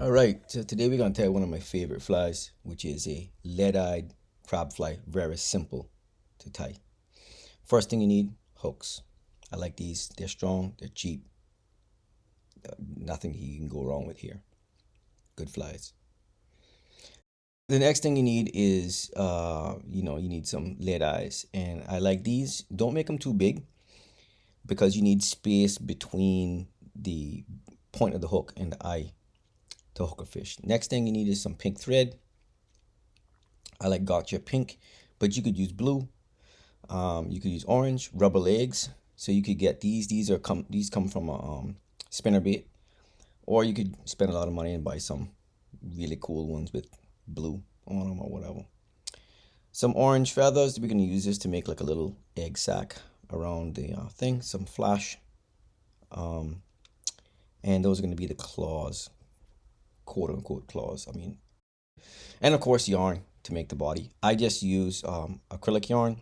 All right, so today we're gonna tie one of my favorite flies, which is a lead-eyed crab fly. Very simple to tie. First thing you need, hooks. I like these. They're strong, they're cheap. Nothing you can go wrong with here. Good flies. The next thing you need is, you need some lead eyes, and I like these. Don't make them too big because you need space between the point of the hook and the eye to hook a fish. Next thing you need is some pink thread. I like gotcha pink, but you could use blue. You could use orange, rubber legs. So you could get these. These come from a spinner bait, or you could spend a lot of money and buy some really cool ones with blue on them or whatever. Some orange feathers. We're gonna use this to make like a little egg sac around the thing. Some flash, and those are gonna be the claws, quote unquote claws. And of course yarn to make the body. I just use acrylic yarn.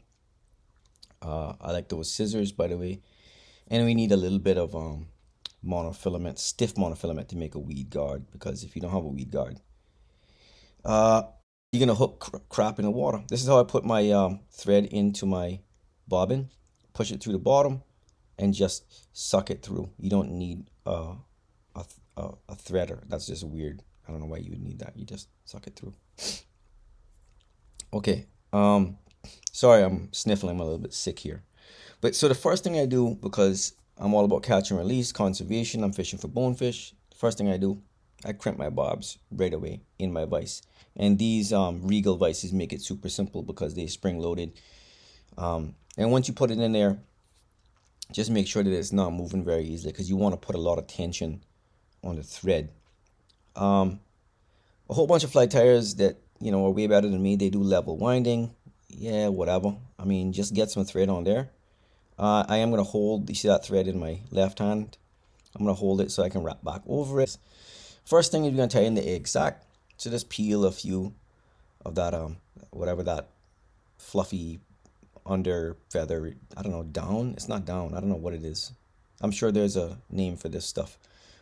I like those scissors, by the way. And we need a little bit of monofilament, stiff monofilament to make a weed guard, because if you don't have a weed guard, uh, you're gonna hook crap in the water. This is how I put my thread into my bobbin, push it through the bottom, and just suck it through. You don't need a threader. That's just weird. I don't know why you would need that. You just suck it through. Okay. Sorry, I'm sniffling. I'm a little bit sick here. But so the first thing I do, because I'm all about catch and release, conservation, I'm fishing for bonefish. The first thing I do, I crimp my barbs right away in my vise. And these Regal vices make it super simple because they spring loaded. And once you put it in there, just make sure that it's not moving very easily, because you want to put a lot of tension on the thread. A whole bunch of fly tires that are way better than me. They do level winding. Yeah, whatever. Just get some thread on there. I am gonna hold. You see that thread in my left hand? I'm gonna hold it so I can wrap back over it. First thing is, you're gonna tie in the egg sac. So just peel a few of that whatever that fluffy under feather. I don't know, down. It's not down. I don't know what it is. I'm sure there's a name for this stuff,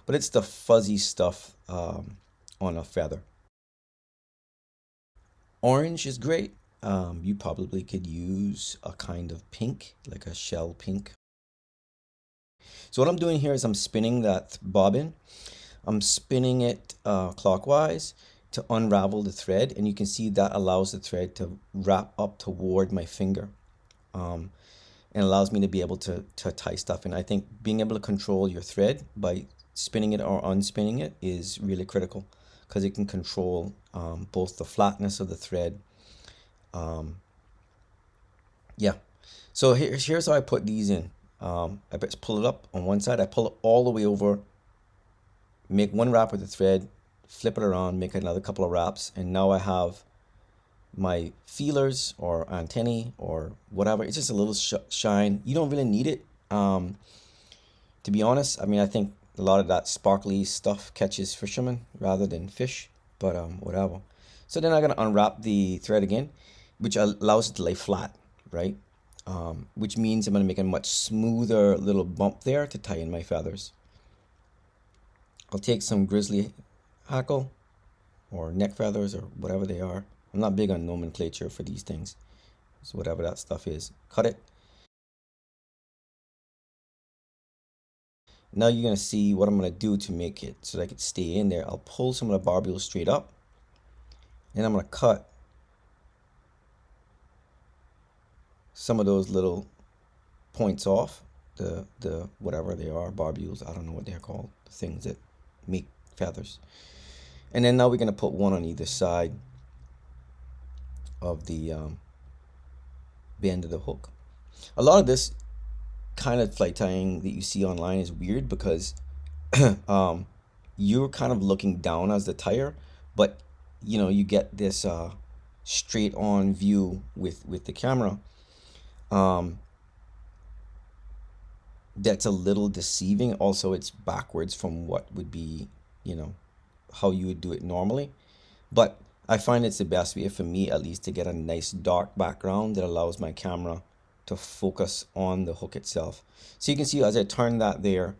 but it's the fuzzy stuff on a feather. Orange is great. You probably could use a kind of pink, like a shell pink. So what I'm doing here is I'm spinning that bobbin. I'm spinning it clockwise to unravel the thread, and you can see that allows the thread to wrap up toward my finger, and allows me to be able to tie stuff in. I think being able to control your thread by spinning it or unspinning it is really critical, because it can control both the flatness of the thread. Yeah. So here's how I put these in. I just pull it up on one side. I pull it all the way over, make one wrap with the thread, flip it around, make another couple of wraps, and now I have my feelers or antennae or whatever. It's just a little shine. You don't really need it. To be honest, I think a lot of that sparkly stuff catches fishermen rather than fish, but whatever. So then I'm gonna unwrap the thread again, which allows it to lay flat, right? Which means I'm gonna make a much smoother little bump there to tie in my feathers. I'll take some Grizzly Hackle or neck feathers or whatever they are. I'm not big on nomenclature for these things. So whatever that stuff is, cut it. Now you're gonna see what I'm gonna do to make it so that I can stay in there. I'll pull some of the barbules straight up, and I'm gonna cut some of those little points off, the whatever they are, barbules, I don't know what they're called, the things that make feathers. And then now we're gonna put one on either side of the bend of the hook. A lot of this kind of fly tying that you see online is weird, because you're kind of looking down as the tire, but you get this straight on view with the camera. That's a little deceiving. Also, it's backwards from what would be, how you would do it normally. But I find it's the best way, for me at least, to get a nice dark background that allows my camera to focus on the hook itself. So you can see as I turn that there,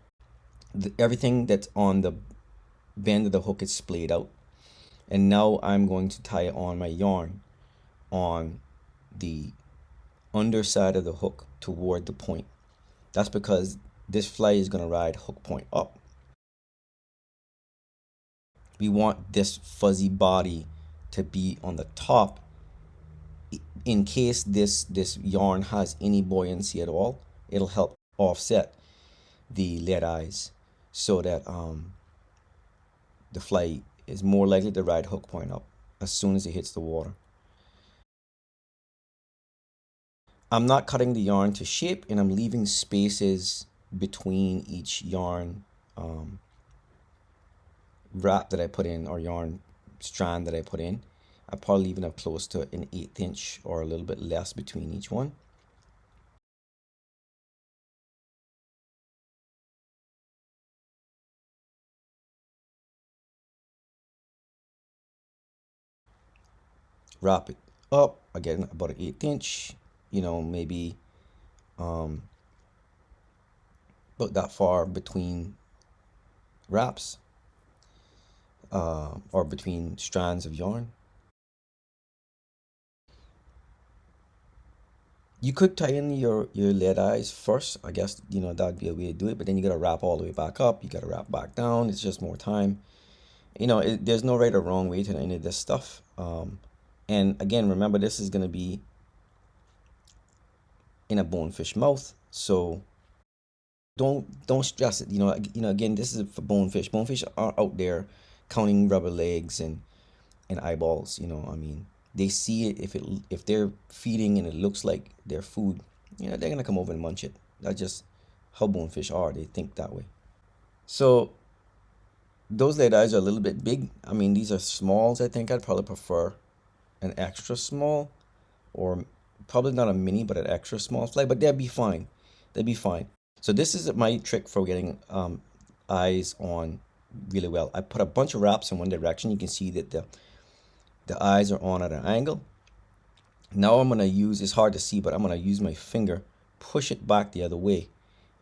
everything that's on the bend of the hook is splayed out. And now I'm going to tie on my yarn on the underside of the hook toward the point. That's because this fly is going to ride hook point up. We want this fuzzy body to be on the top in case this yarn has any buoyancy at all. It'll help offset the lead eyes so that the fly is more likely to ride hook point up as soon as it hits the water. I'm not cutting the yarn to shape, and I'm leaving spaces between each yarn wrap that I put in, or yarn strand that I put in. I probably leaving up close to an 1/8 inch or a little bit less between each one. Wrap it up again about an 1/8 inch, maybe about that far between wraps or between strands of yarn. You could tie in your lead eyes first. I guess, that'd be a way to do it, but then you got to wrap all the way back up. You got to wrap back down. It's just more time. There's no right or wrong way to any of this stuff. And again, remember, this is going to be in a bonefish mouth. So don't stress it. Again, this is for bonefish. Bonefish are out there counting rubber legs and eyeballs. I mean, they see it. If they're feeding and it looks like their food, they're gonna come over and munch it. That's just how bonefish are. They think that way. So those lead eyes are a little bit big. I mean, these are smalls. I think I'd probably prefer an extra small, or probably not a mini, but an extra small fly. But they'd be fine. They'd be fine. So this is my trick for getting eyes on really well. I put a bunch of wraps in one direction. You can see that the eyes are on at an angle. Now I'm going to use, it's hard to see, but I'm going to use my finger, push it back the other way.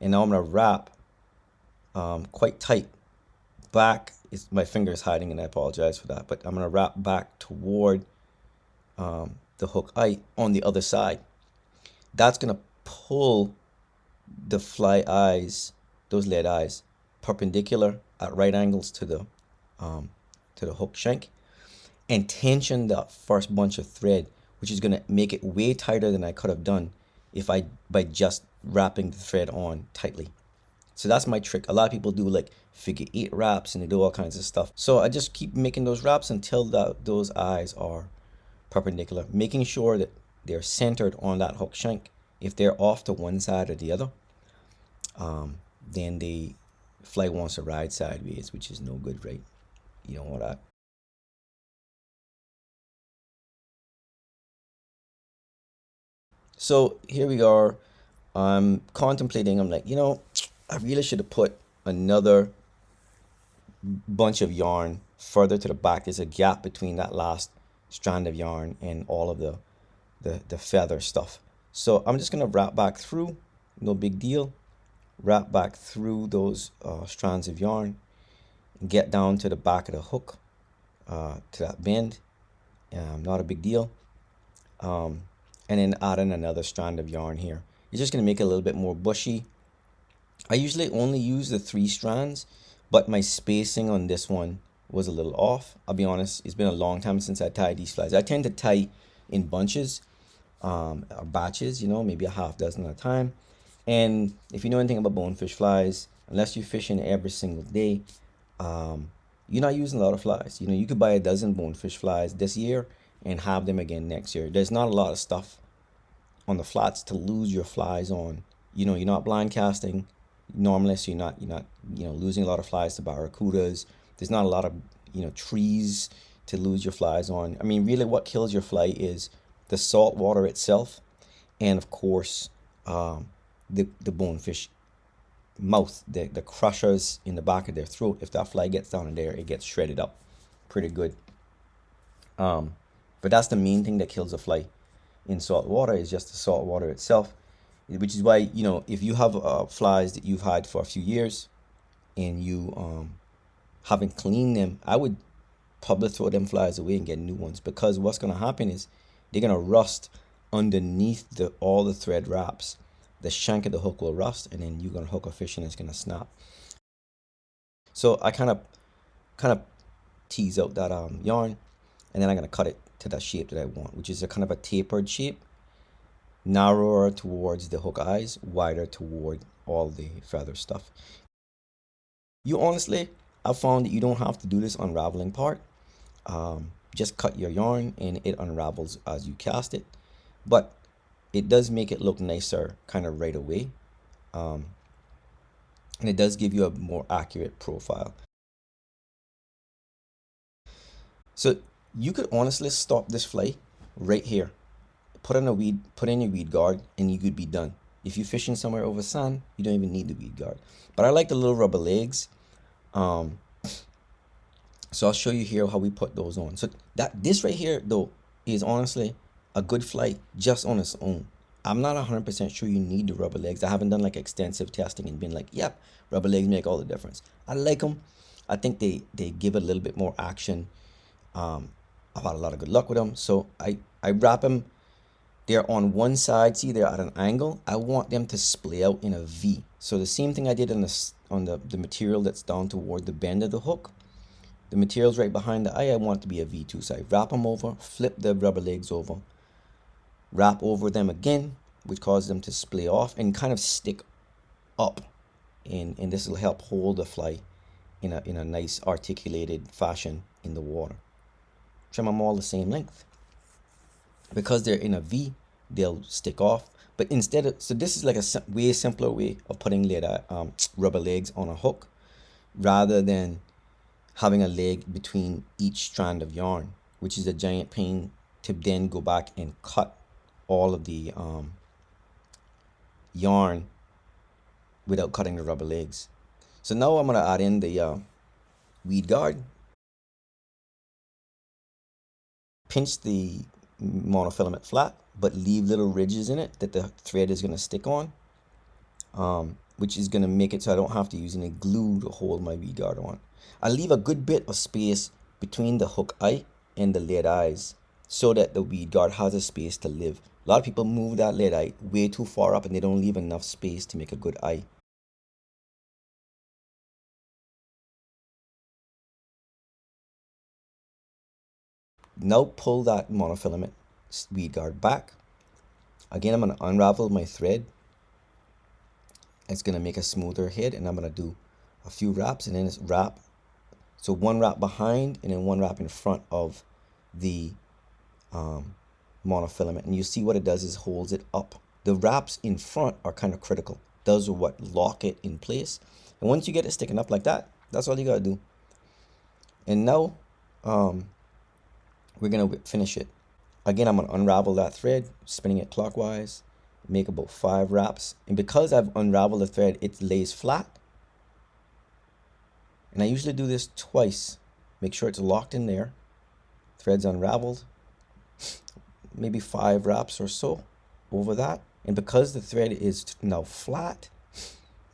And now I'm going to wrap quite tight back. My finger is hiding, and I apologize for that. But I'm going to wrap back toward the hook eye on the other side. That's going to pull the fly eyes, those lead eyes, perpendicular at right angles to the hook shank, and tension the first bunch of thread, which is going to make it way tighter than I could have done by just wrapping the thread on tightly. So that's my trick. A lot of people do like figure 8 wraps, and they do all kinds of stuff. So I just keep making those wraps until those eyes are perpendicular, making sure that they're centered on that hook shank. If they're off to one side or the other, then the fly wants to ride sideways, which is no good, right? You don't want that. So here we are. I'm contemplating. I'm like, I really should have put another bunch of yarn further to the back. There's a gap between that last strand of yarn and all of the feather stuff. So I'm just gonna wrap back through, no big deal. Wrap back through those strands of yarn and get down to the back of the hook, to that bend. Not a big deal. And then add in another strand of yarn here. It's just gonna make it a little bit more bushy. I usually only use the 3 strands, but my spacing on this one was a little off. I'll be honest, it's been a long time since I tied these flies. I tend to tie in bunches, or batches, maybe a half dozen at a time. And if you know anything about bonefish flies, unless you're fishing every single day, you're not using a lot of flies. You could buy a dozen bonefish flies this year and have them again next year. There's not a lot of stuff on the flats to lose your flies on. You're not blind casting normally, so you're not losing a lot of flies to barracudas. There's not a lot of trees to lose your flies on. I mean, really, what kills your fly is the salt water itself, and of course, the bonefish mouth, the crushers in the back of their throat. If that fly gets down in there, it gets shredded up pretty good. But that's the main thing that kills a fly in salt water, is just the salt water itself, which is why, if you have flies that you've had for a few years and you having cleaned them, I would probably throw them flies away and get new ones, because what's going to happen is they're going to rust underneath all the thread wraps. The shank of the hook will rust, and then you're going to hook a fish and it's going to snap. So I kind of tease out that yarn, and then I'm going to cut it to that shape that I want, which is a kind of a tapered shape, narrower towards the hook eyes, wider toward all the feather stuff. You honestly, I found that you don't have to do this unraveling part. Just cut your yarn and it unravels as you cast it, but it does make it look nicer kind of right away, and it does give you a more accurate profile. So you could honestly stop this fly right here, put in your Weedguard, and you could be done. If you're fishing somewhere over sand, you don't even need the Weedguard. But I like the little rubber legs. So I'll show you here how we put those on. So this right here though is honestly a good fly just on its own. I'm not 100% sure you need the rubber legs. I haven't done like extensive testing and been like, yep, rubber legs make all the difference. I like them. I think they give it a little bit more action. I've had a lot of good luck with them. So I wrap them. They're on one side. See, they're at an angle. I want them to splay out in a V. So the same thing I did on the material that's down toward the bend of the hook. The material's right behind the eye. I want it to be a V2. So I wrap them over, flip the rubber legs over, wrap over them again, which causes them to splay off and kind of stick up. And this will help hold the fly in a nice articulated fashion in the water. Trim them all the same length. Because they're in a V, they'll stick off. But instead of, so this is like a way simpler way of putting rubber legs on a hook, rather than having a leg between each strand of yarn, which is a giant pain to then go back and cut all of the yarn without cutting the rubber legs. So now I'm going to add in the Weedguard. Pinch the monofilament flat, but leave little ridges in it that the thread is going to stick on, which is going to make it so I don't have to use any glue to hold my Weedguard on. I leave a good bit of space between the hook eye and the lead eyes so that the Weedguard has a space to live. A lot of people move that lead eye way too far up and they don't leave enough space to make a good eye. Now pull that monofilament Weedguard back. Again, I'm going to unravel my thread. It's going to make a smoother head, and I'm going to do a few wraps, and then it's wrap. So one wrap behind and then one wrap in front of the monofilament. And you see what it does is holds it up. The wraps in front are kind of critical. Those are what lock it in place. And once you get it sticking up like that, that's all you got to do. And now we're going to finish it. Again, I'm going to unravel that thread, spinning it clockwise, make about 5 wraps. And because I've unraveled the thread, it lays flat. And I usually do this twice. Make sure it's locked in there. Thread's unraveled. Maybe 5 wraps or so over that. And because the thread is now flat,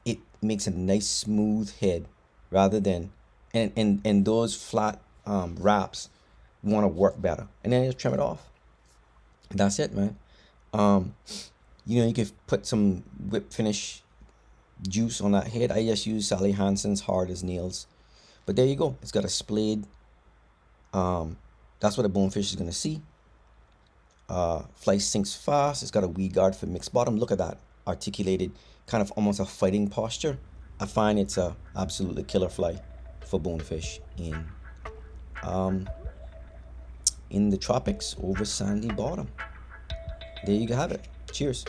it makes a nice smooth head rather than, and those flat wraps want to work better. And then just trim it off. And that's it, man. You know, you could put some whip finish juice on that head. I just use Sally Hansen's Hard as Nails. But there you go. It's got a splayed. That's what a bonefish is going to see. Fly sinks fast. It's got a Weedguard for mixed bottom. Look at that. Articulated, kind of almost a fighting posture. I find it's a absolutely killer fly for bonefish in the tropics over sandy bottom. There you have it. Cheers.